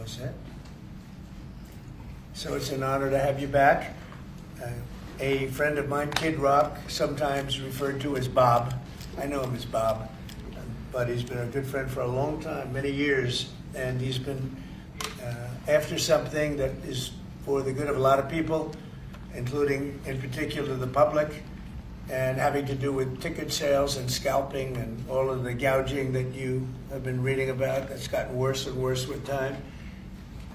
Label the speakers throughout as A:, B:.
A: All set. So it's an honor to have you back. A friend of mine, Kid Rock, sometimes referred to as Bob. I know him as Bob, but he's been a good friend for a long time, many years, and he's been after something that is for the good of a lot of people, including, in particular, the public, and having to do with ticket sales and scalping and all of the gouging that you have been reading about. That's gotten worse and worse with time.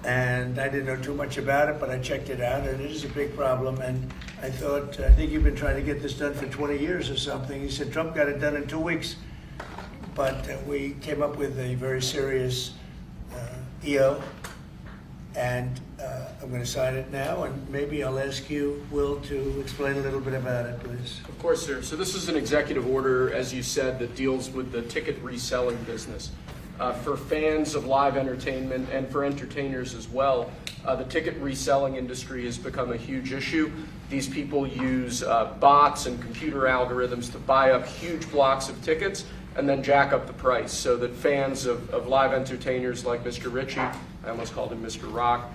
A: And I didn't know too much about it, but I checked it out, and it is a big problem. And I thought, I think you've been trying to get this done for 20 years or something. He said Trump got it done in 2 weeks. But we came up with a very serious EO, and I'm going to sign it now, and maybe I'll ask you, Will, to explain a little bit about it, please.
B: Of course, sir. So this is an executive order, as you said, that deals with the ticket reselling business. For fans of live entertainment and for entertainers as well, the ticket reselling industry has become a huge issue. These people use bots and computer algorithms to buy up huge blocks of tickets and then jack up the price so that fans of live entertainers like Mr. Ritchie, I almost called him Mr. Rock,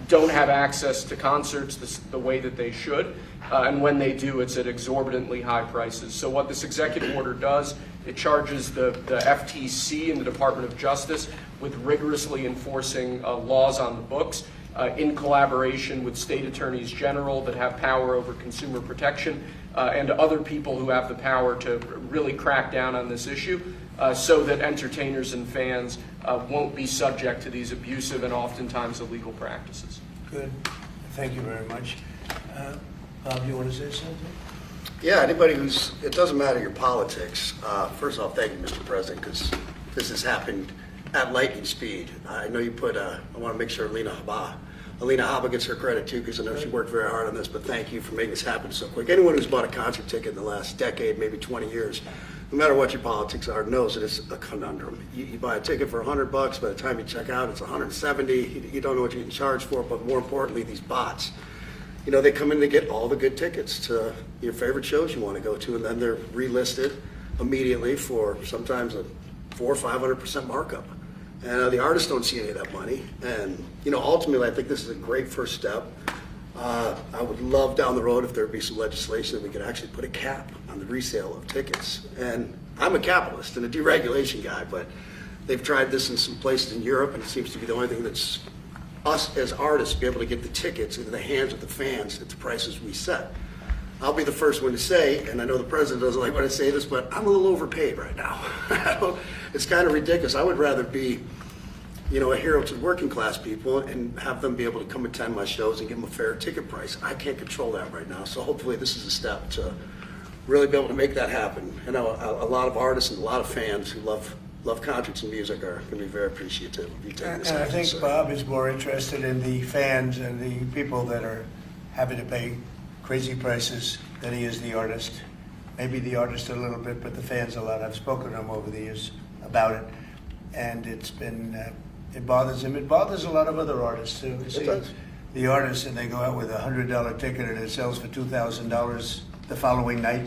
B: don't have access to concerts the way that they should. And when they do, it's at exorbitantly high prices. So what this executive order does, it charges the FTC and the Department of Justice with rigorously enforcing laws on the books in collaboration with state attorneys general that have power over consumer protection and other people who have the power to really crack down on this issue so that entertainers and fans won't be subject to these abusive and oftentimes illegal practices.
A: Good. Thank you very much. Bob, you want to say something?
C: Yeah, anybody who's, it doesn't matter your politics. First off, thank you, Mr. President, because this has happened at lightning speed. I know you put, I want to make sure Alina Habba gets her credit too, because I know she worked very hard on this, but thank you for making this happen so quick. Anyone who's bought a concert ticket in the last decade, maybe 20 years, no matter what your politics are, knows that it's a conundrum. You buy a ticket for $100, by the time you check out, it's $170. You don't know what you can charge for it, but more importantly, these bots. You know, they come in to get all the good tickets to your favorite shows you want to go to, and then they're relisted immediately for sometimes a 400% or 500% markup. And the artists don't see any of that money. And, you know, ultimately, I think this is a great first step. I would love down the road if there would be some legislation that we could actually put a cap on the resale of tickets. And I'm a capitalist and a deregulation guy, but they've tried this in some places in Europe, and it seems to be the only thing that's us as artists be able to get the tickets into the hands of the fans at the prices we set. I'll be the first one to say, and I know the president doesn't like when I say this, but I'm a little overpaid right now. It's kind of ridiculous. I would rather be, you know, a hero to working class people and have them be able to come attend my shows and give them a fair ticket price. I can't control that right now, so hopefully this is a step to really be able to make that happen. You know, a lot of artists and a lot of fans who love concerts and music are going to be very appreciative of you taking this.
A: And I think Bob is more interested in the fans and the people that are having to pay crazy prices than he is the artist. Maybe the artist a little bit, but the fans a lot. I've spoken to him over the years about it, and it's been, it bothers him. It bothers a lot of other artists too. You see the artists, and they go out with a $100 ticket and it sells for $2,000 the following night.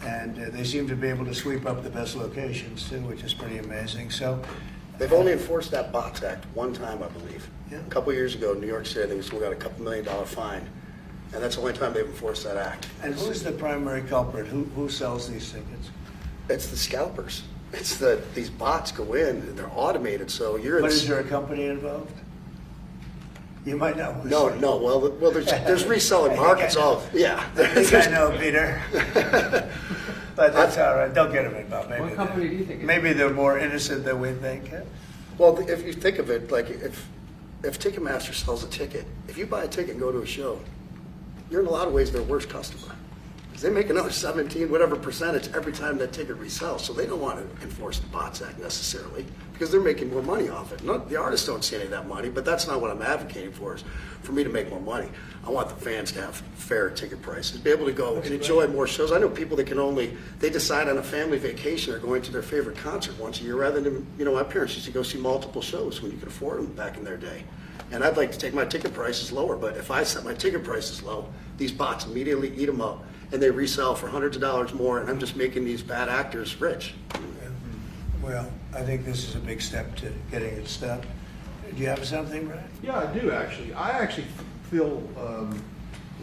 A: And they seem to be able to sweep up the best locations too, which is pretty amazing. So
C: they've only enforced that Bots Act one time, I believe.
A: Yeah.
C: A couple years ago in New York City, I think we got a couple $1 million fine, and that's the only time they've enforced that act.
A: And who's the primary culprit? Who sells these tickets?
C: It's the scalpers. It's these bots go in and they're automated, so you're.
A: But is there a company involved? You might know.
C: No. Well, there's reselling markets. Yeah.
A: I think I know, Peter. But that's all right. Don't get them involved. Maybe
D: What company do you think?
A: Maybe they're more innocent than we think.
C: Well, if you think of it, like if Ticketmaster sells a ticket, if you buy a ticket and go to a show, you're in a lot of ways their worst customer. They make another 17, whatever percentage every time that ticket resells. So they don't want to enforce the Bots Act necessarily because they're making more money off it. The artists don't see any of that money, but that's not what I'm advocating for, is for me to make more money. I want the fans to have fair ticket prices, be able to go and enjoy more shows. I know people that they decide on a family vacation or going to their favorite concert once a year rather than, you know, my parents used to go see multiple shows when you could afford them back in their day. And I'd like to take my ticket prices lower, but if I set my ticket prices low, these bots immediately eat them up. And they resell for hundreds of dollars more, and I'm just making these bad actors rich.
A: Well, I think this is a big step to getting it stopped. Do you have something, Brian?
D: Yeah, I do actually. I actually feel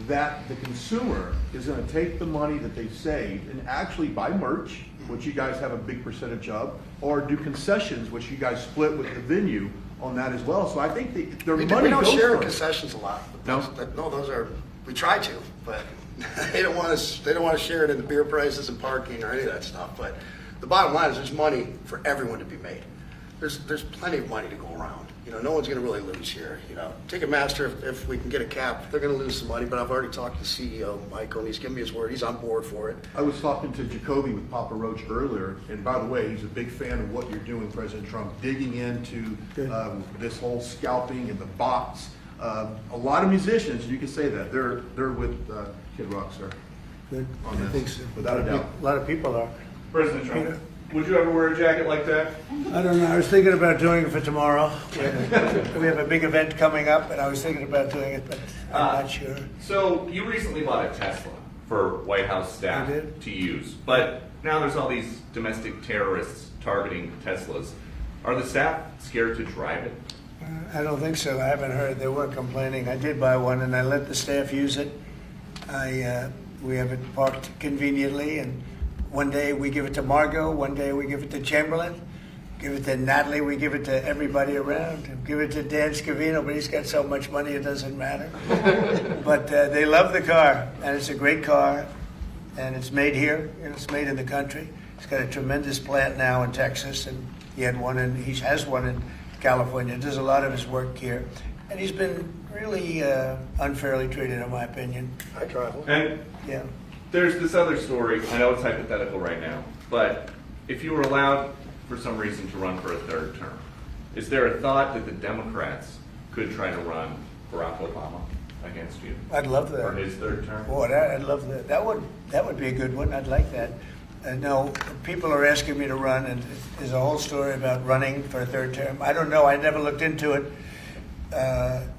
D: that the consumer is going to take the money that they've saved and actually buy merch, which you guys have a big percentage of, or do concessions, which you guys split with the venue on that as well. So I think their
C: We
D: money
C: don't
D: goes
C: share
D: for it.
C: concessions a lot.
D: No?
C: No, those are, we try to, but they don't want to share it in the beer prices and parking or any of that stuff. But the bottom line is there's money for everyone to be made. There's plenty of money to go around. You know, no one's going to really lose here. You know, Ticketmaster, if we can get a cap, they're going to lose some money. But I've already talked to CEO Michael, and he's given me his word. He's on board for it.
D: I was talking to Jacoby with Papa Roach earlier, and by the way, he's a big fan of what you're doing, President Trump, digging into this whole scalping and the bots. A lot of musicians, you can say that, they're with Kid Rock, sir.
A: Good.
D: On
A: I
D: this,
A: think so.
D: without a doubt.
A: A lot of people are.
E: President Trump, would you ever wear a jacket like that?
A: I don't know. I was thinking about doing it for tomorrow. We have a big event coming up, and I was thinking about doing it, but I'm not sure.
E: So you recently bought a Tesla for White House staff
A: I did.
E: to use, but now there's all these domestic terrorists targeting Teslas. Are the staff scared to drive it?
A: I don't think so. I haven't heard. They weren't complaining. I did buy one, and I let the staff use it. We have it parked conveniently, and one day we give it to Margot, one day we give it to Chamberlain, give it to Natalie, we give it to everybody around, give it to Dan Scavino, but he's got so much money it doesn't matter. But they love the car, and it's a great car, and it's made here, and it's made in the country. He's got a tremendous plant now in Texas, and he has one in California. Does a lot of his work here, and he's been really unfairly treated, in my opinion.
C: I drive one.
E: And
A: Yeah.
E: there's this other story. I know it's hypothetical right now, but if you were allowed for some reason to run for a third term, is there a thought that the Democrats could try to run Barack Obama against you
A: I'd love that.
E: for his third term?
A: Boy, I'd love that. That would be a good one. I'd like that. No, people are asking me to run, and there's a whole story about running for a third term. I don't know. I never looked into it.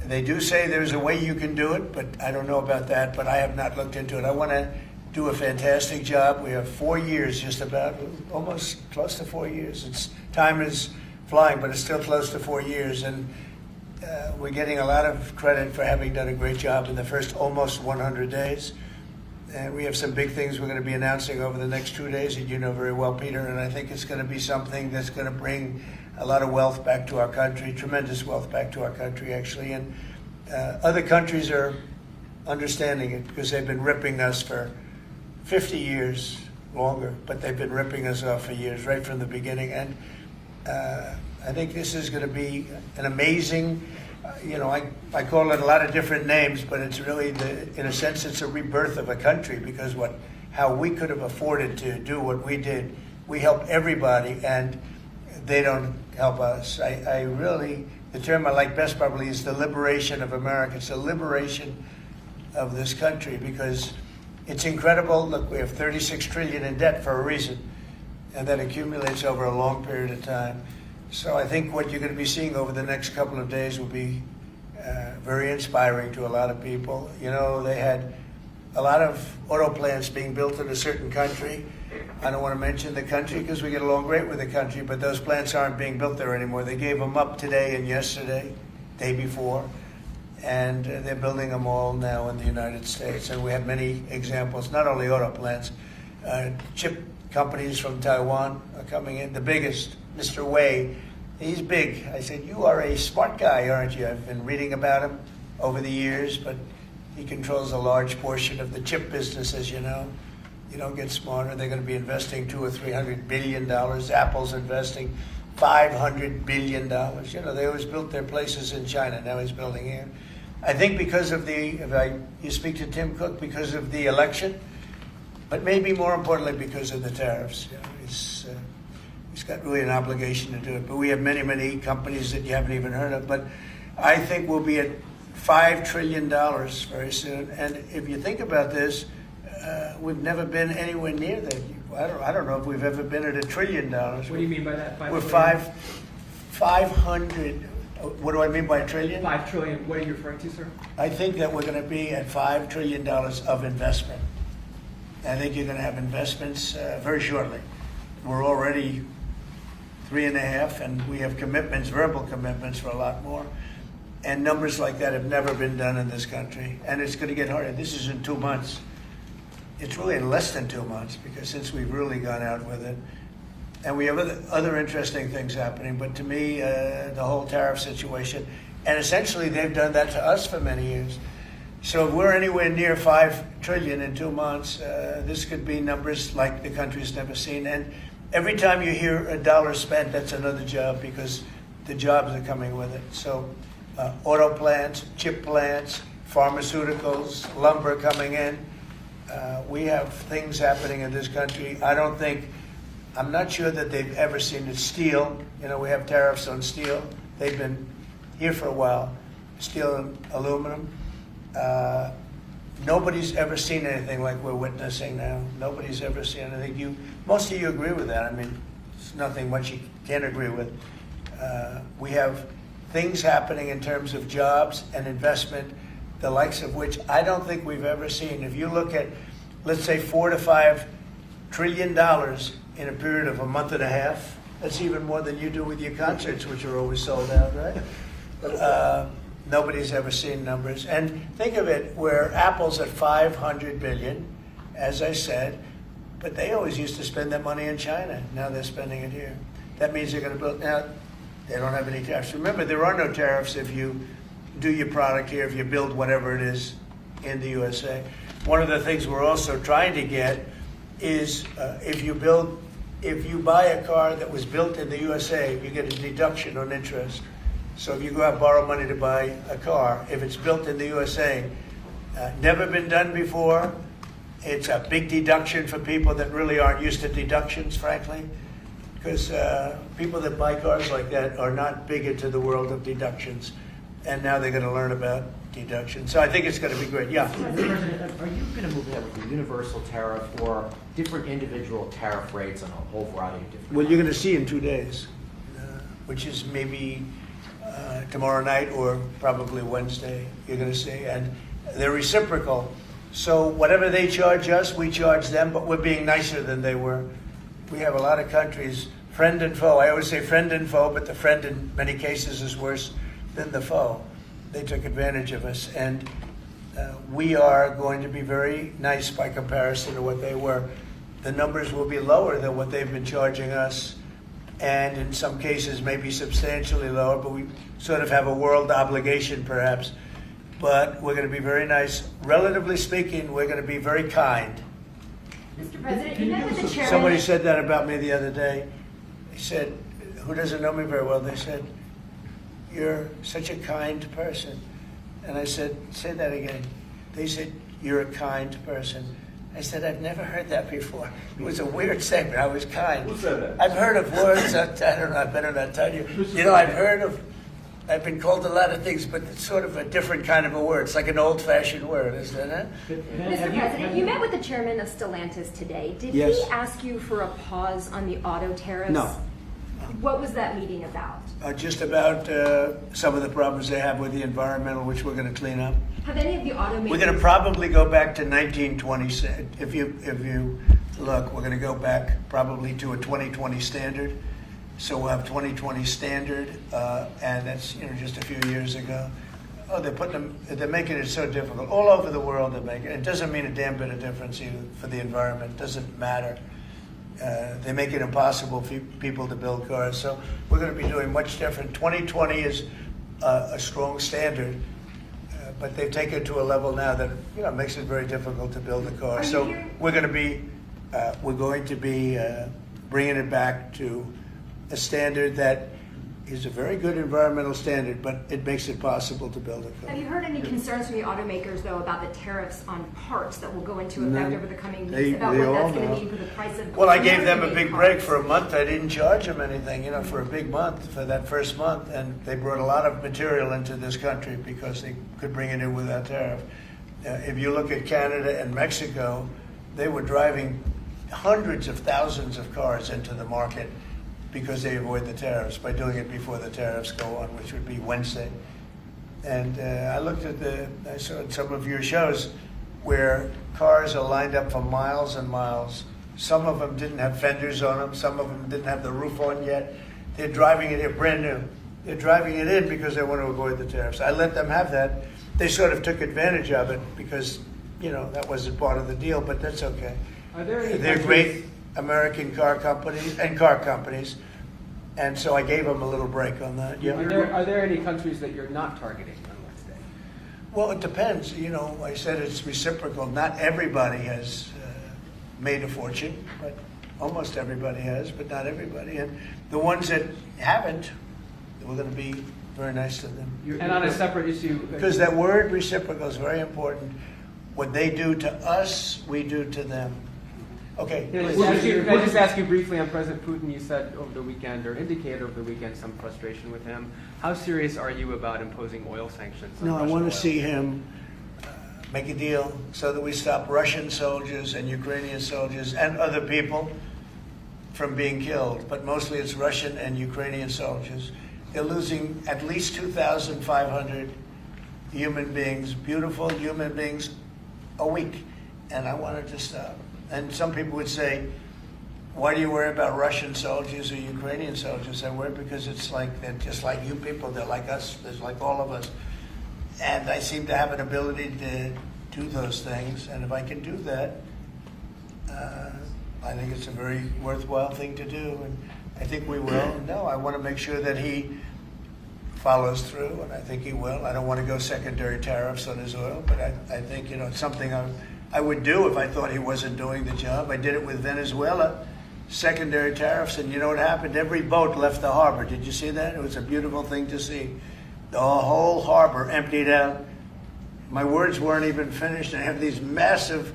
A: They do say there's a way you can do it, but I don't know about that. But I have not looked into it. I want to do a fantastic job. We have 4 years, just about, almost close to 4 years. Time is flying, but it's still close to 4 years, and we're getting a lot of credit for having done a great job in the first almost 100 days. And we have some big things we're going to be announcing over the next 2 days, and you know very well, Peter, and I think it's going to be something that's going to bring a lot of wealth back to our country, tremendous wealth back to our country, actually. And other countries are understanding it because they've been ripping us for 50 years, longer, but they've been ripping us off for years, right from the beginning. And I think this is going to be an amazing, I call it a lot of different names, but it's really, in a sense, it's a rebirth of a country, because how we could have afforded to do what we did. We help everybody, and they don't help us. I really, the term I like best probably is the liberation of America. It's the liberation of this country, because it's incredible. Look, we have 36 trillion in debt for a reason, and that accumulates over a long period of time. So I think what you're going to be seeing over the next couple of days will be very inspiring to a lot of people. You know, they had a lot of auto plants being built in a certain country. I don't want to mention the country because we get along great with the country, but those plants aren't being built there anymore. They gave them up today and yesterday, day before, and they're building them all now in the United States. And we have many examples, not only auto plants, chip companies from Taiwan are coming in. The biggest, Mr. Wei, he's big. I said, you are a smart guy, aren't you? I've been reading about him over the years, but he controls a large portion of the chip business, as you know. You don't get smarter. They're going to be investing $200 or $300 billion. Apple's investing $500 billion. You know, they always built their places in China. Now he's building here. I think because of you speak to Tim Cook, because of the election, but maybe more importantly because of the tariffs. You know, he's got really an obligation to do it. But we have many, many companies that you haven't even heard of. But I think we'll be at $5 trillion very soon. And if you think about this, we've never been anywhere near that. I don't know if we've ever been at $1 trillion.
F: What do you mean by that?
A: We're 500. What do I mean by trillion?
F: 5 trillion. What are you referring to, sir?
A: I think that we're going to be at $5 trillion of investment. I think you're going to have investments very shortly. We're already 3.5, and we have commitments, verbal commitments for a lot more. And numbers like that have never been done in this country, and it's going to get harder. This is in 2 months. It's really in less than 2 months, because since we've really gone out with it, and we have other interesting things happening. But to me, the whole tariff situation, and essentially they've done that to us for many years. So if we're anywhere near $5 trillion in 2 months, this could be numbers like the country's never seen. And every time you hear a dollar spent, that's another job, because the jobs are coming with it. So auto plants, chip plants, pharmaceuticals, lumber coming in. We have things happening in this country. I'm not sure that they've ever seen it. Steel, we have tariffs on steel. They've been here for a while. Steel and aluminum. Nobody's ever seen anything like we're witnessing now. Nobody's ever seen anything. Most of you agree with that. I mean, it's nothing much you can't agree with. We have things happening in terms of jobs and investment, the likes of which I don't think we've ever seen. If you look at, let's say, $4 to $5 trillion in a period of a month and a half, that's even more than you do with your concerts, which are always sold out, right? Nobody's ever seen numbers. And think of it, where Apple's at $500 billion, as I said, but they always used to spend that money in China. Now they're spending it here. That means they're going to build. Now, they don't have any tariffs. Remember, there are no tariffs if you do your product here, if you build whatever it is in the USA. One of the things we're also trying to get is if you buy a car that was built in the USA, you get a deduction on interest. So if you go out and borrow money to buy a car, if it's built in the USA, never been done before, it's a big deduction for people that really aren't used to deductions, frankly, because people that buy cars like that are not big into the world of deductions, and now they're going to learn about deductions. So I think it's going to be great. Yeah.
G: Mr. President, are you going to move ahead with a universal tariff or different individual tariff rates on a whole variety of different?
A: Well, you're going to see in 2 days, which is maybe tomorrow night or probably Wednesday, you're going to see. And they're reciprocal. So whatever they charge us, we charge them, but we're being nicer than they were. We have a lot of countries, friend and foe. I always say friend and foe, but the friend in many cases is worse than the foe. They took advantage of us. And we are going to be very nice by comparison to what they were. The numbers will be lower than what they've been charging us, and in some cases maybe substantially lower, but we sort of have a world obligation perhaps. But we're going to be very nice. Relatively speaking, we're going to be very kind.
H: Mr. President, you met with the chairman.
A: Somebody said that about me the other day. They said, who doesn't know me very well, they said, "You're such a kind person." And I said, "Say that again." They said, "You're a kind person." I said, "I've never heard that before." It was a weird segment. I was kind.
E: Who said that?
A: I've heard of words. I don't know. I better not tell you. I've been called a lot of things, but it's sort of a different kind of a word. It's like an old-fashioned word, isn't it?
H: Mr. President, you met with the chairman of Stellantis today. Did
A: Yes.
H: he ask you for a pause on the auto tariffs?
A: No.
H: What was that meeting about?
A: Just about some of the problems they have with the environmental, which we're going to clean up.
H: Have any of the automakers...
A: We're going to probably go back to 1920. If you look, we're going to go back probably to a 2020 standard. So we'll have 2020 standard, and that's just a few years ago. Oh, they're making it so difficult all over the world. They're making it. It doesn't mean a damn bit of difference either for the environment. It doesn't matter. They make it impossible for people to build cars. So we're going to be doing much different. 2020 is a strong standard, but they've taken it to a level now that makes it very difficult to build a car. So we're going to be bringing it back to a standard that is a very good environmental standard, but it makes it possible to build a car.
H: Have you heard any concerns from the automakers, though, about the tariffs on parts that will go into effect over the coming weeks, about what that's going to mean for the price of...
A: Well, I gave them a big break for a month. I didn't charge them anything, for a big month, for that first month, and they brought a lot of material into this country because they could bring it in without tariff. If you look at Canada and Mexico, they were driving hundreds of thousands of cars into the market because they avoid the tariffs by doing it before the tariffs go on, which would be Wednesday. And I saw some of your shows where cars are lined up for miles and miles. Some of them didn't have fenders on them. Some of them didn't have the roof on yet. They're driving it in brand new. They're driving it in because they want to avoid the tariffs. I let them have that. They sort of took advantage of it because, that wasn't part of the deal, but that's okay.
F: Are there any
A: They're
F: countries-
A: great American car companies, and so I gave them a little break on that. Yeah.
F: Are there any countries that you're not targeting on Wednesday?
A: Well, it depends. I said it's reciprocal. Not everybody has made a fortune, but almost everybody has, but not everybody. And the ones that haven't, we're going to be very nice to them.
F: And on a separate issue,
A: Because that word reciprocal is very important. What they do to us, we do to them. Okay.
F: Can I just ask you briefly on President Putin? You said over the weekend, or indicated over the weekend, some frustration with him. How serious are you about imposing oil sanctions on
A: No, I
F: Russian
A: want
F: oil?
A: to see him make a deal so that we stop Russian soldiers and Ukrainian soldiers and other people from being killed. But mostly it's Russian and Ukrainian soldiers. They're losing at least 2,500 human beings, beautiful human beings, a week. And I want it to stop. And some people would say, why do you worry about Russian soldiers or Ukrainian soldiers? I worry because it's like they're just like you people. They're like us. They're like all of us. And I seem to have an ability to do those things. And if I can do that, I think it's a very worthwhile thing to do. And I think we will. No, I want to make sure that he follows through, and I think he will. I don't want to go secondary tariffs on his oil, but I think, it's something I would do if I thought he wasn't doing the job. I did it with Venezuela, secondary tariffs, and you know what happened? Every boat left the harbor. Did you see that? It was a beautiful thing to see. The whole harbor emptied out. My words weren't even finished, and I have these massive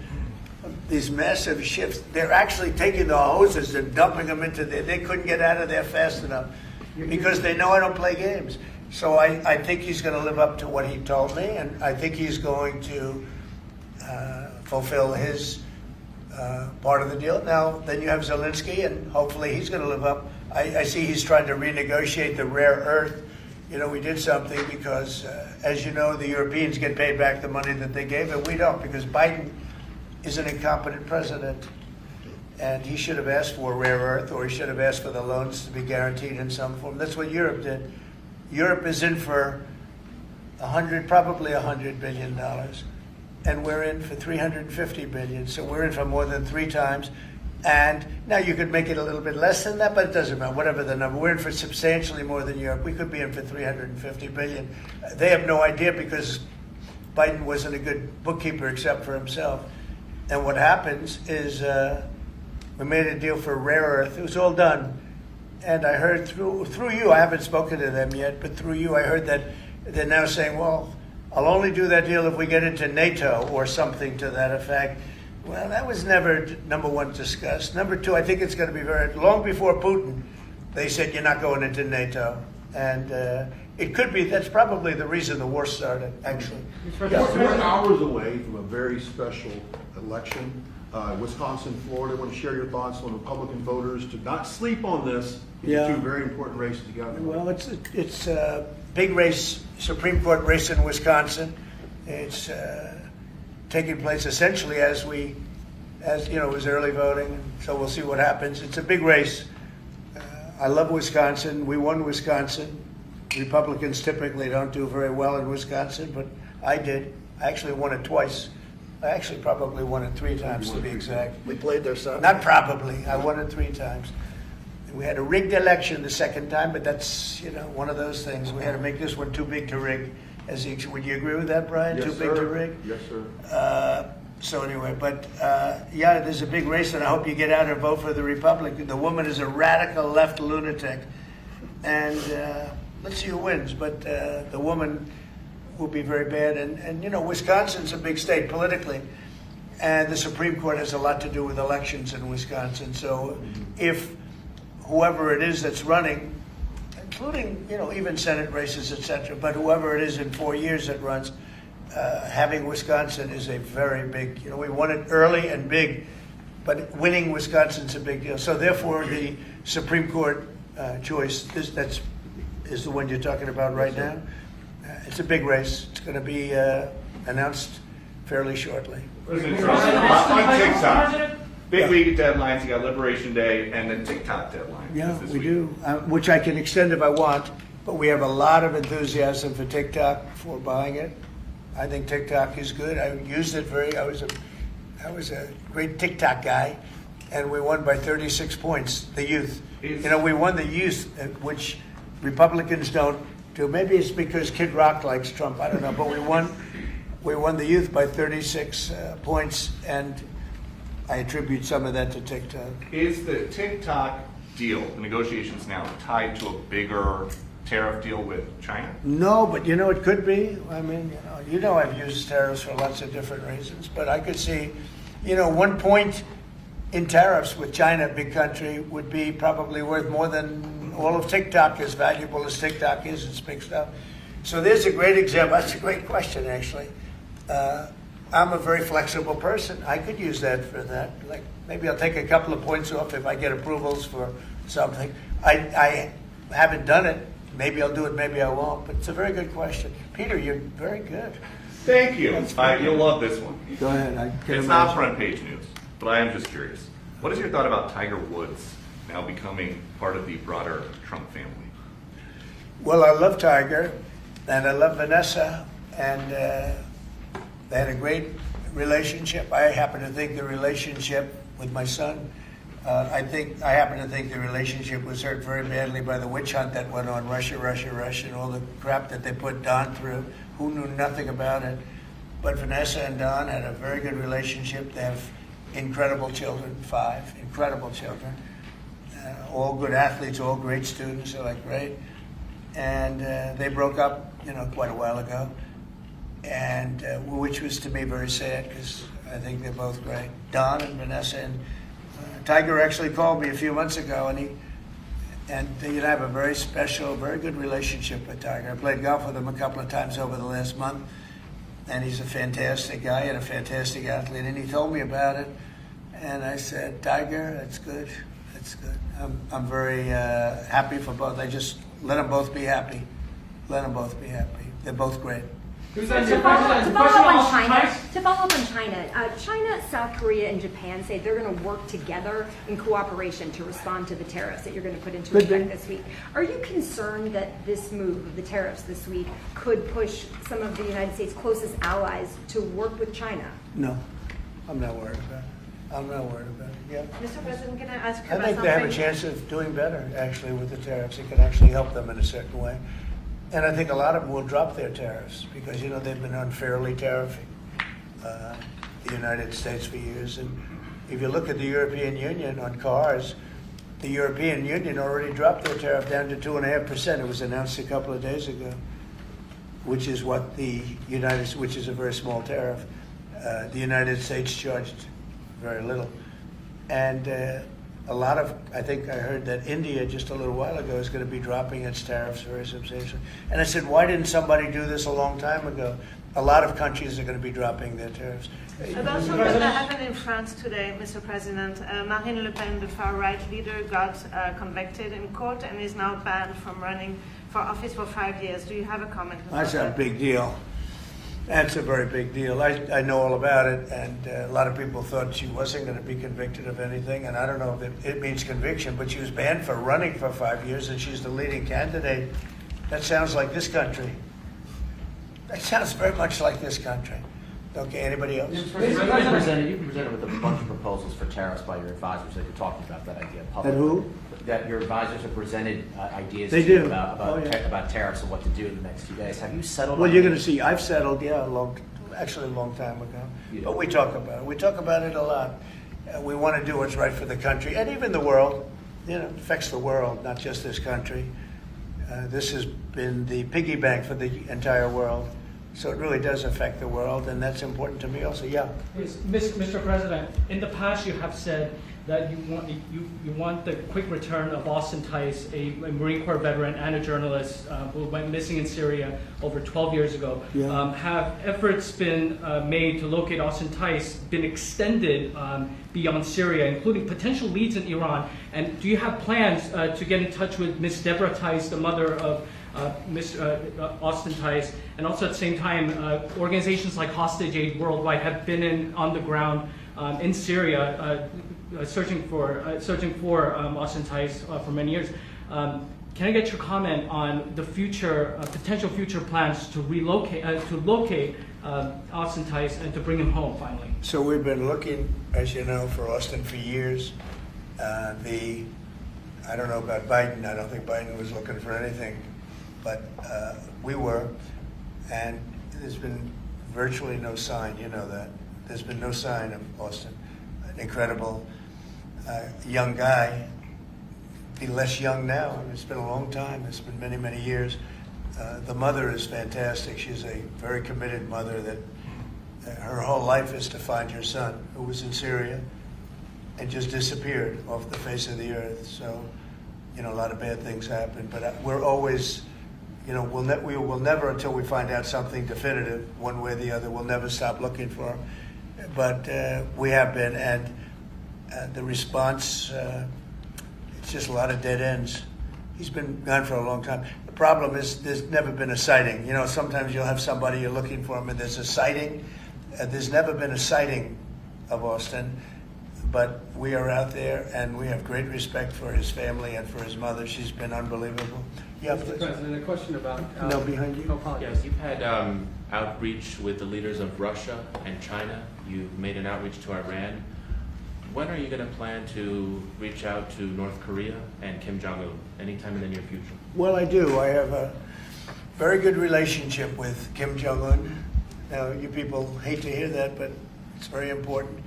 A: ships. They're actually taking the hoses and dumping them into there. They couldn't get out of there fast enough because they know I don't play games. So I think he's going to live up to what he told me, and I think he's going to fulfill his part of the deal. Now, then you have Zelensky, and hopefully he's going to live up. I see he's trying to renegotiate the rare earth. We did something because, as you know, the Europeans get paid back the money that they gave, and we don't, because Biden is an incompetent president. And he should have asked for rare earth, or he should have asked for the loans to be guaranteed in some form. That's what Europe did. Europe is in for probably $100 billion. And we're in for $350 billion. So we're in for more than 3 times. And now you could make it a little bit less than that, but it doesn't matter, whatever the number. We're in for substantially more than Europe. We could be in for $350 billion. They have no idea because Biden wasn't a good bookkeeper except for himself. And what happens is we made a deal for rare earth. It was all done. And I heard through you, I haven't spoken to them yet, but through you I heard that they're now saying, well, I'll only do that deal if we get into NATO or something to that effect. Well, that was never, number one, discussed. Number two, I think it's going to be long before Putin, they said you're not going into NATO. And it could be, that's probably the reason the war started, actually.
D: We're hours away from a very special election. Wisconsin, Florida. I want to share your thoughts on Republican voters to not sleep on this. These are 2 very important races together.
A: Well, it's a big race, Supreme Court race in Wisconsin. It's taking place essentially as it was early voting. So we'll see what happens. It's a big race. I love Wisconsin. We won Wisconsin. Republicans typically don't do very well in Wisconsin, but I did. I actually won it twice. I actually probably won it 3 times to be exact.
C: We played their son.
A: Not probably. I won it 3 times. We had a rigged election the second time, but that's one of those things. We had to make this one too big to rig. Would you agree with that, Brian?
D: Yes,
A: Too big to rig?
D: Yes, sir.
A: So anyway, but there's a big race, and I hope you get out and vote for the Republican. The woman is a radical left lunatic, and let's see who wins. But the woman will be very bad, and Wisconsin's a big state politically, and the Supreme Court has a lot to do with elections in Wisconsin. So if whoever it is that's running, including even Senate races, etc., but whoever it is in 4 years that runs, having Wisconsin is a very big, we won it early and big, but winning Wisconsin's a big deal. So therefore, the Supreme Court choice is the one you're talking about right now. It's a big race. It's going to be announced fairly shortly.
E: President Trump, on TikTok, Big week of deadlines. You got Liberation Day and then TikTok deadline.
A: Yeah,
E: is this
A: we
E: week.
A: do, which I can extend if I want, but we have a lot of enthusiasm for TikTok for buying it. I think TikTok is good. I used it I was a great TikTok guy, and we won by 36 points, the youth. We won the youth, which Republicans don't do. Maybe it's because Kid Rock likes Trump, I don't know, but we won the youth by 36 points, and I attribute some of that to TikTok.
E: Is the TikTok deal, the negotiations now, tied to a bigger tariff deal with China?
A: No, but it could be. I mean, I've used tariffs for lots of different reasons, but I could see, 1 point in tariffs with China, big country, would be probably worth more than all of TikTok, as valuable as TikTok is. It's big stuff. So there's a great example. That's a great question, actually. I'm a very flexible person. I could use that for that. Like, maybe I'll take a couple of points off if I get approvals for something. I haven't done it. Maybe I'll do it, maybe I won't. But it's a very good question. Peter, you're very good.
E: Thank you. You'll love this one.
A: Go ahead.
E: It's not front page news, but I am just curious. What is your thought about Tiger Woods now becoming part of the broader Trump family?
A: Well, I love Tiger, and I love Vanessa, and they had a great relationship. I happen to think the relationship with my son, I happen to think the relationship was hurt very badly by the witch hunt that went on, Russia, and all the crap that they put Don through, who knew nothing about it. But Vanessa and Don had a very good relationship. They have incredible children, 5 incredible children, all good athletes, all great students. They're like great, and they broke up, quite a while ago, and which was to me very sad because I think they're both great. Don and Vanessa, and Tiger actually called me a few months ago, and I have a very special, very good relationship with Tiger. I played golf with him a couple of times over the last month, and he's a fantastic guy and a fantastic athlete. And he told me about it, and I said, Tiger, that's good. That's good. I'm very happy for both. I just let them both be happy. Let them both be happy. They're both great.
H: To follow up on China, China, South Korea, and Japan say they're going to work together in cooperation to respond to the tariffs that you're going to put into effect this week. Are you concerned that this move of the tariffs this week could push some of the United States' closest allies to work with China?
A: No, I'm not worried about it. I'm not worried about it. Yeah.
I: Mr. President, can I ask you
A: I
I: about
A: think
I: something?
A: they have a chance of doing better, actually, with the tariffs. It can actually help them in a certain way. And I think a lot of them will drop their tariffs because, they've been unfairly tariffing the United States for years. And if you look at the European Union on cars, the European Union already dropped their tariff down to 2.5%. It was announced a couple of days ago, which is what which is a very small tariff. The United States charged very little. And I think I heard that India just a little while ago is going to be dropping its tariffs very substantially. And I said, why didn't somebody do this a long time ago? A lot of countries are going to be dropping their tariffs.
I: About something that happened in France today, Mr. President. Marine Le Pen, the far-right leader, got convicted in court and is now banned from running for office for 5 years. Do you have a comment?
A: That's a big deal. That's a very big deal. I know all about it, and a lot of people thought she wasn't going to be convicted of anything, and I don't know if it means conviction, but she was banned for running for 5 years, and she's the leading candidate. That sounds like this country. That sounds very much like this country. Okay, anybody else?
G: You've been presented with a bunch of proposals for tariffs by your advisors that you're talking about that idea publicly.
A: And who?
G: That your advisors have presented ideas
A: They
G: to you
A: do.
G: about tariffs and what to do in the next few days. Have you settled
A: Well,
G: on
A: you're
G: any?
A: going to see. I've settled, a long time ago. But we talk about it. We talk about it a lot. We want to do what's right for the country and even the world. It affects the world, not just this country. This has been the piggy bank for the entire world. So it really does affect the world, and that's important to me also. Yeah.
J: Yes, Mr. President, in the past you have said that you want the quick return of Austin Tice, a Marine Corps veteran and a journalist who went missing in Syria over 12 years ago.
A: Yeah.
J: Have efforts been made to locate Austin Tice been extended beyond Syria, including potential leads in Iran? And do you have plans to get in touch with Ms. Deborah Tice, the mother of Austin Tice, and also at the same time, organizations like Hostage Aid Worldwide have been on the ground in Syria searching for Austin Tice for many years. Can I get your comment on the future, potential future plans to locate Austin Tice and to bring him home finally?
A: So we've been looking, as you know, for Austin for years. I don't know about Biden. I don't think Biden was looking for anything, but we were, and there's been virtually no sign. You know that. There's been no sign of Austin. An incredible young guy. Be less young now. It's been a long time. It's been many, many years. The mother is fantastic. She's a very committed mother that her whole life is to find her son, who was in Syria and just disappeared off the face of the earth. So, you know, a lot of bad things happen. But we're always, you know, we will never, until we find out something definitive, one way or the other, we'll never stop looking for him. But we have been, and the response, it's just a lot of dead ends. He's been gone for a long time. The problem is there's never been a sighting. You know, sometimes you'll have somebody you're looking for him and there's a sighting. There's never been a sighting of Austin, but we are out there and we have great respect for his family and for his mother. She's been unbelievable. Yeah,
F: Mr. President, a question about...
A: No, behind you.
F: Oh, apologies.
K: Yes, you've had outreach with the leaders of Russia and China. You've made an outreach to Iran. When are you going to plan to reach out to North Korea and Kim Jong-un? Anytime in the near future?
A: Well, I do. I have a very good relationship with Kim Jong-un. Now, you people hate to hear that, but it's very important.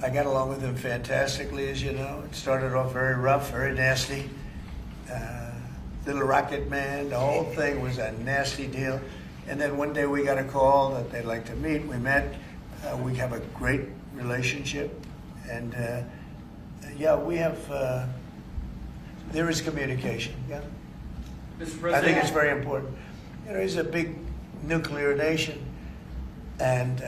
A: I got along with him fantastically, as you know. It started off very rough, very nasty. Little rocket man, the whole thing was a nasty deal. And then one day we got a call that they'd like to meet. We met. We have a great relationship. And yeah, we have, there is communication, yeah.
F: Mr.
A: I
F: President,
A: think it's very important. You know, he's a big nuclear nation, and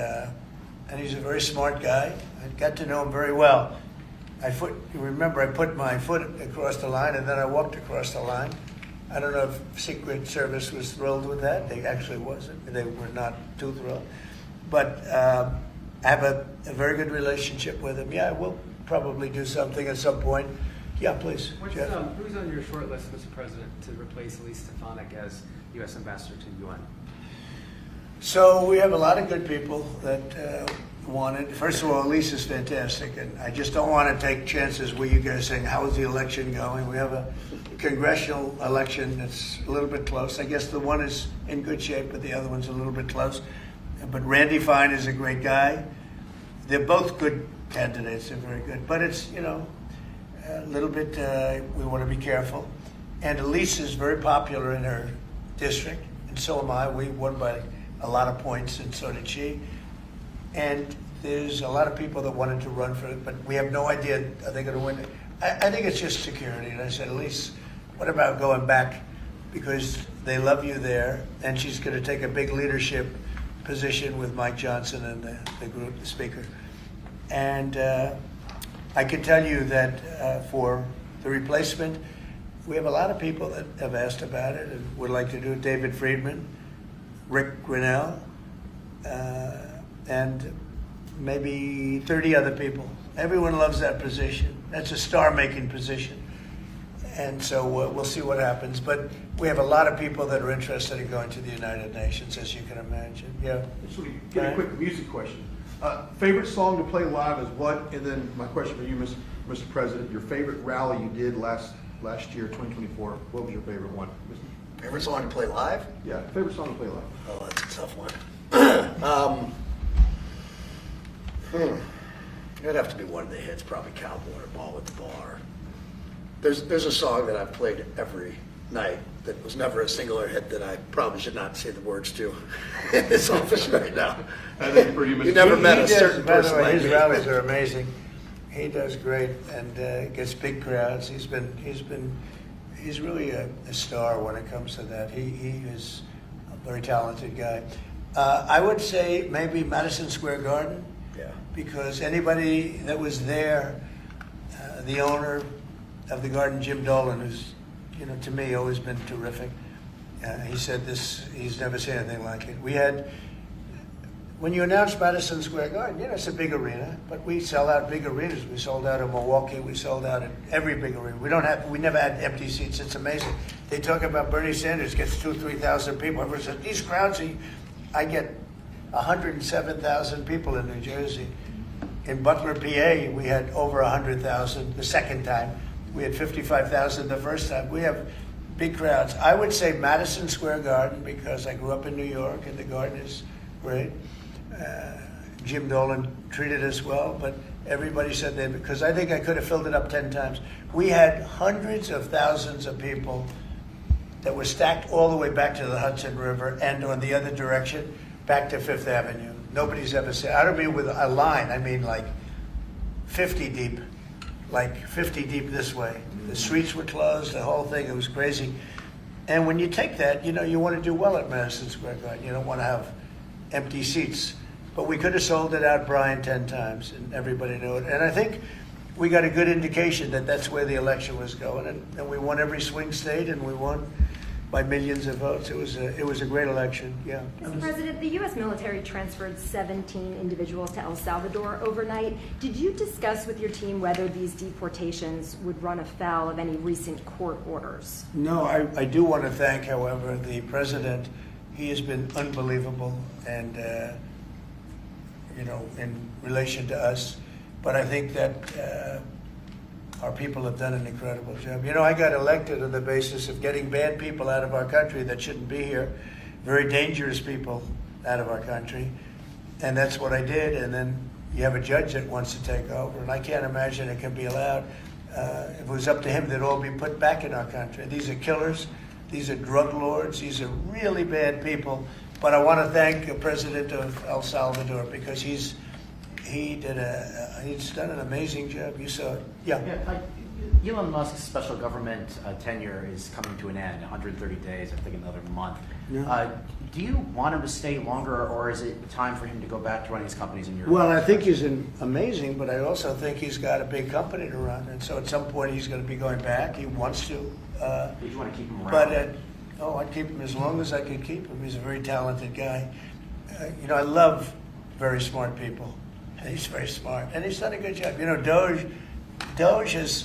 A: he's a very smart guy. I got to know him very well. You remember, I put my foot across the line, and then I walked across the line. I don't know if Secret Service was thrilled with that. They actually wasn't. They were not too thrilled. But I have a very good relationship with him. Yeah, we'll probably do something at some point. Yeah, please, Jeff.
F: who's on your short list, Mr. President, to replace Elise Stefanik as U.S. Ambassador to the UN?
A: So we have a lot of good people that want it. First of all, Elise is fantastic, and I just don't want to take chances with you guys saying, how is the election going? We have a congressional election that's a little bit close. I guess the one is in good shape, but the other one's a little bit close. But Randy Fine is a great guy. They're both good candidates. They're very good. But it's, you know, a little bit, we want to be careful. And Elise is very popular in her district, and so am I. We won by a lot of points, and so did she. And there's a lot of people that wanted to run for it, but we have no idea, are they going to win it? I think it's just security. And I said, Elise, what about going back? Because they love you there, and she's going to take a big leadership position with Mike Johnson and the group, the speaker. And I can tell you that for the replacement, we have a lot of people that have asked about it and would like to do it. David Friedman, Rick Grinnell, and maybe 30 other people. Everyone loves that position. That's a star-making position. And so we'll see what happens. But we have a lot of people that are interested in going to the United Nations, as you can imagine. Yeah.
D: Just want to get a quick music question. Favorite song to play live is what? And then my question for you, Mr. President, your favorite rally you did last year, 2024. What was your favorite one?
C: Favorite song to play live?
D: Yeah, favorite song to play live.
C: Oh, that's a tough one. It'd have to be one of the hits, probably Cowboy or Ball with the Bar. There's a song that I've played every night that was never a singular hit that I probably should not say the words to in this office right now.
E: I think for you,
C: You never met a
A: He does,
C: certain
A: by the
C: person
A: way,
C: like
A: his
C: me.
A: rallies are amazing. He does great and gets big crowds. He's really a star when it comes to that. He is a very talented guy. I would say maybe Madison Square Garden.
C: Yeah.
A: Because anybody that was there, the owner of the garden, Jim Dolan, who's, you know, to me always been terrific. He said this, he's never seen anything like it. We had when you announce Madison Square Garden, it's a big arena, but we sell out big arenas. We sold out in Milwaukee. We sold out at every big arena. We never had empty seats. It's amazing. They talk about Bernie Sanders gets 2,000 or 3,000 people. Everyone says, these crowds, I get 107,000 people in New Jersey. In Butler, PA, we had over 100,000 the second time. We had 55,000 the first time. We have big crowds. I would say Madison Square Garden because I grew up in New York and the garden is great. Jim Dolan treated us well, but everybody said that because I think I could have filled it up 10 times. We had hundreds of thousands of people that were stacked all the way back to the Hudson River and on the other direction back to Fifth Avenue. Nobody's ever said, I don't mean with a line, I mean like 50 deep, this way. The streets were closed, the whole thing, it was crazy. And when you take that, you want to do well at Madison Square Garden. You don't want to have empty seats. But we could have sold it out, Brian, 10 times, and everybody knew it. And I think we got a good indication that that's where the election was going. And we won every swing state, and we won by millions of votes. It was a great election, yeah.
H: Mr. President, the U.S. military transferred 17 individuals to El Salvador overnight. Did you discuss with your team whether these deportations would run afoul of any recent court orders?
A: No, I do want to thank, however, the president. He has been unbelievable and, in relation to us. But I think that our people have done an incredible job. I got elected on the basis of getting bad people out of our country that shouldn't be here, very dangerous people out of our country. And that's what I did. And then you have a judge that wants to take over. And I can't imagine it can be allowed. If it was up to him, they'd all be put back in our country. These are killers. These are drug lords. These are really bad people. But I want to thank the president of El Salvador because he's done an amazing job. You saw it. Yeah.
G: Elon Musk's special government tenure is coming to an end, 130 days, I think another month.
A: Yeah.
G: Do you want him to stay longer, or is it time for him to go back to running his companies in Europe?
A: Well, I think he's amazing, but I also think he's got a big company to run. And so at some point he's going to be going back. He wants to.
G: Did you want to keep him around?
A: But I'd keep him as long as I could keep him. He's a very talented guy. I love very smart people. And he's very smart. And he's done a good job. DOGE has,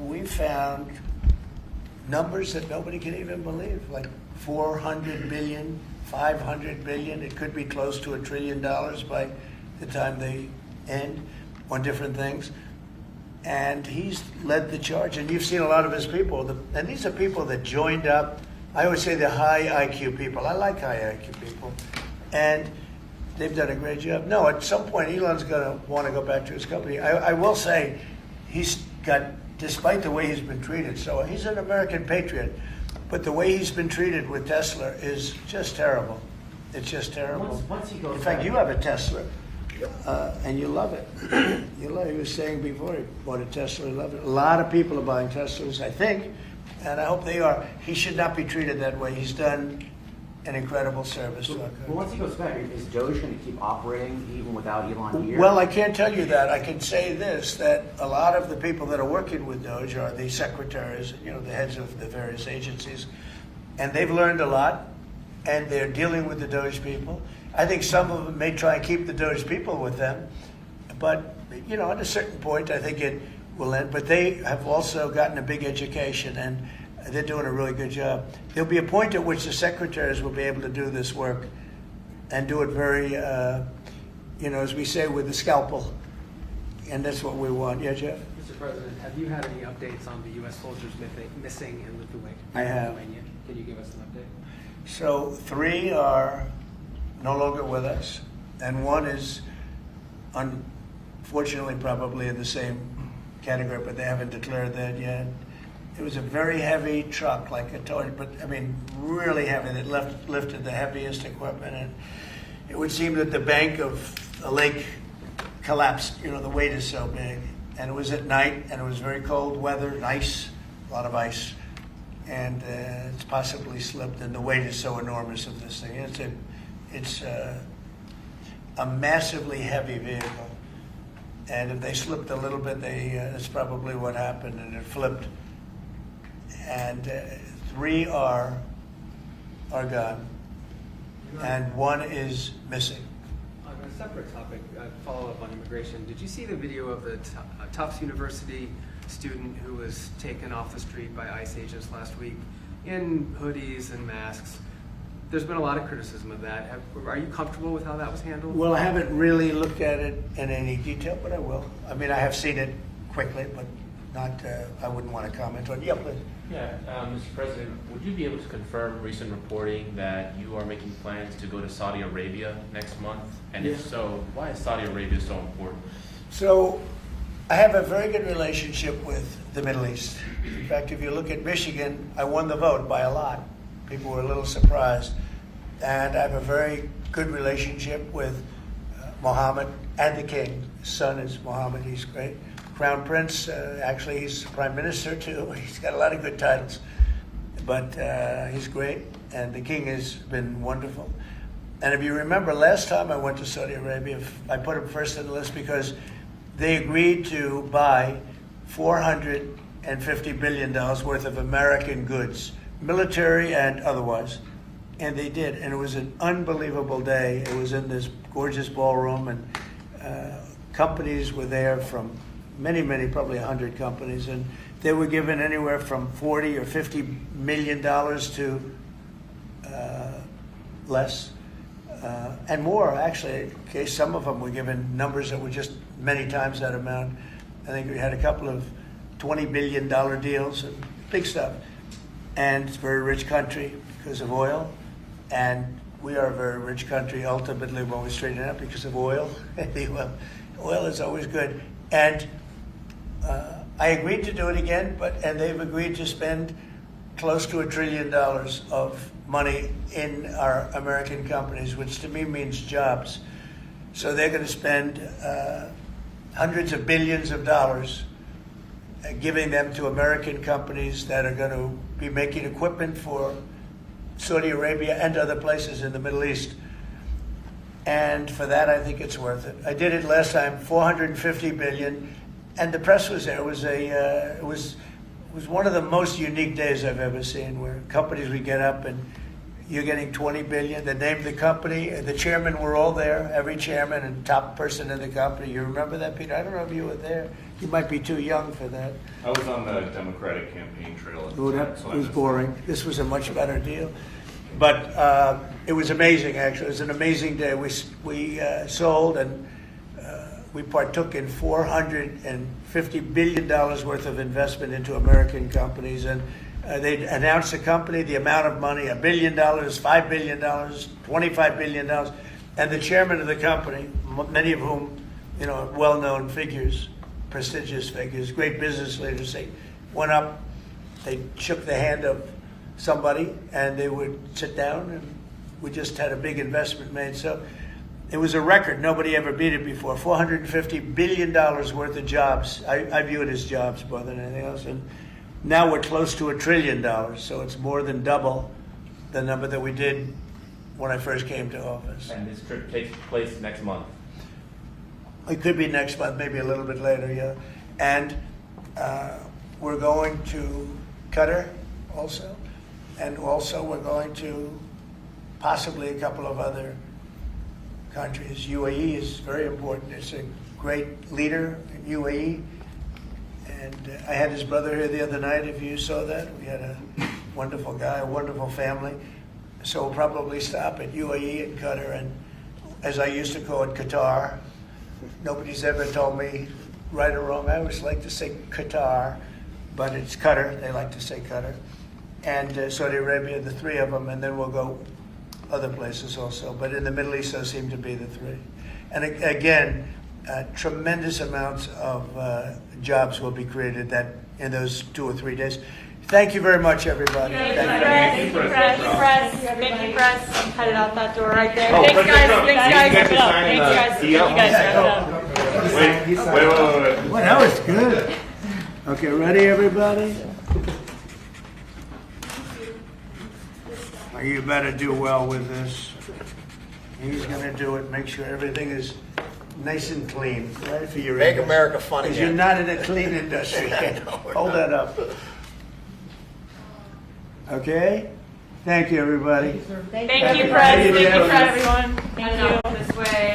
A: we found numbers that nobody can even believe, like 400 billion, 500 billion. It could be close to $1 trillion by the time they end on different things. And he's led the charge. And you've seen a lot of his people. And these are people that joined up. I always say they're high IQ people. I like high IQ people. And they've done a great job. No, at some point, Elon's going to want to go back to his company. I will say he's got, despite the way he's been treated, so he's an American patriot, but the way he's been treated with Tesla is just terrible. It's just terrible.
G: Once he goes
A: In fact,
G: back,
A: you have a Tesla, and you love it. You love it. He was saying before he bought a Tesla, he loved it. A lot of people are buying Teslas, I think, and I hope they are. He should not be treated that way. He's done an incredible service to our country.
G: Well, once he goes back, is DOGE going to keep operating even without Elon here?
A: Well, I can't tell you that. I can say this, that a lot of the people that are working with DOGE are the secretaries, the heads of the various agencies, and they've learned a lot, and they're dealing with the DOGE people. I think some of them may try and keep the DOGE people with them, but, at a certain point, I think it will end. But they have also gotten a big education, and they're doing a really good job. There'll be a point at which the secretaries will be able to do this work and do it very, as we say, with the scalpel. And that's what we want. Yeah, Jeff?
F: Mr. President, have you had any updates on the U.S. soldiers missing in Lithuania?
A: I have.
F: Can you give us an update?
A: So 3 are no longer with us, and 1 is unfortunately probably in the same category, but they haven't declared that yet. It was a very heavy truck, like a toy, but really heavy. That lifted the heaviest equipment, and it would seem that the bank of a lake collapsed. The weight is so big, and it was at night, and it was very cold weather, and ice, a lot of ice, and it's possibly slipped. And the weight is so enormous of this thing. It's a massively heavy vehicle, and if they slipped a little bit, that's probably what happened, and it flipped. And 3 are gone. and one is missing.
F: On a separate topic, follow up on immigration. Did you see the video of the Tufts University student who was taken off the street by ICE agents last week in hoodies and masks? There's been a lot of criticism of that. Are you comfortable with how that was handled?
A: Well, I haven't really looked at it in any detail, but I will. I mean, I have seen it quickly, but not, I wouldn't want to comment on it. Yeah, please.
K: Yeah, Mr. President, would you be able to confirm recent reporting that you are making plans to go to Saudi Arabia next month? And if so, why is Saudi Arabia so important?
A: So, I have a very good relationship with the Middle East. In fact, if you look at Michigan, I won the vote by a lot. People were a little surprised. And I have a very good relationship with Mohammed and the king. His son is Mohammed, he's great. Crown Prince, actually he's Prime Minister too. He's got a lot of good titles. But he's great, and the king has been wonderful. And if you remember, last time I went to Saudi Arabia, I put him first on the list because they agreed to buy $450 billion worth of American goods, military and otherwise. And they did, and it was an unbelievable day. It was in this gorgeous ballroom, and companies were there from many, probably 100 companies, and they were given anywhere from 40 or 50 million dollars to less, and more actually. Okay, some of them were given numbers that were just many times that amount. I think we had a couple of $20 billion deals and big stuff. And it's a very rich country because of oil, and we are a very rich country ultimately when we straighten it out because of oil. Oil is always good, and I agreed to do it again, and they've agreed to spend close to $1 trillion of money in our American companies, which to me means jobs. So they're going to spend hundreds of billions of dollars giving them to American companies that are going to be making equipment for Saudi Arabia and other places in the Middle East. And for that, I think it's worth it. I did it last time, $450 billion. And the press was there. It was one of the most unique days I've ever seen, where companies would get up and you're getting $20 billion. They named the company. The chairmen were all there, every chairman and top person in the company. You remember that, Peter? I don't know if you were there. You might be too young for that.
E: I was on the Democratic campaign trail.
A: Oh, that was boring. This was a much better deal. But it was amazing, actually. It was an amazing day. We sold and we partook in $450 billion worth of investment into American companies. And they announced the company, the amount of money, $1 billion, $5 billion, $25 billion. And the chairman of the company, many of whom, well-known figures, prestigious figures, great business leaders, they went up, they shook the hand of somebody, and they would sit down, and we just had a big investment made. So it was a record. Nobody ever beat it before. $450 billion worth of jobs. I view it as jobs more than anything else. And now we're close to $1 trillion, so it's more than double the number that we did when I first came to office.
K: And this trip takes place next month.
A: It could be next month, maybe a little bit later, yeah. And we're going to Qatar also. And also we're going to possibly a couple of other countries. UAE is very important. It's a great leader in UAE. And I had his brother here the other night, if you saw that. We had a wonderful guy, a wonderful family. So we'll probably stop at UAE and Qatar, and as I used to call it, Qatar. Nobody's ever told me right or wrong. I always like to say Qatar, but it's Qatar. They like to say Qatar. And Saudi Arabia, the three of them, and then we'll go other places also. But in the Middle East, those seem to be the three. And again, tremendous amounts of jobs will be created in those 2 or 3 days. Thank you very much, everybody.
L: Thank you, Press. Thank you, Press. I'm headed out that door right there.
E: Oh,
L: Thanks, guys.
E: Thanks, guys.
L: Thanks, guys. You guys.
E: Wait.
A: Well, that was good. Okay, ready, everybody? You better do well with this. He's going to do it. Make sure everything is nice and clean. Right for your
C: Make America funny.
A: Because you're not in a clean industry. Hold that up. Okay? Thank you, everybody.
L: Thank you, Fred. Thank you, Fred, everyone. Thank you. This way.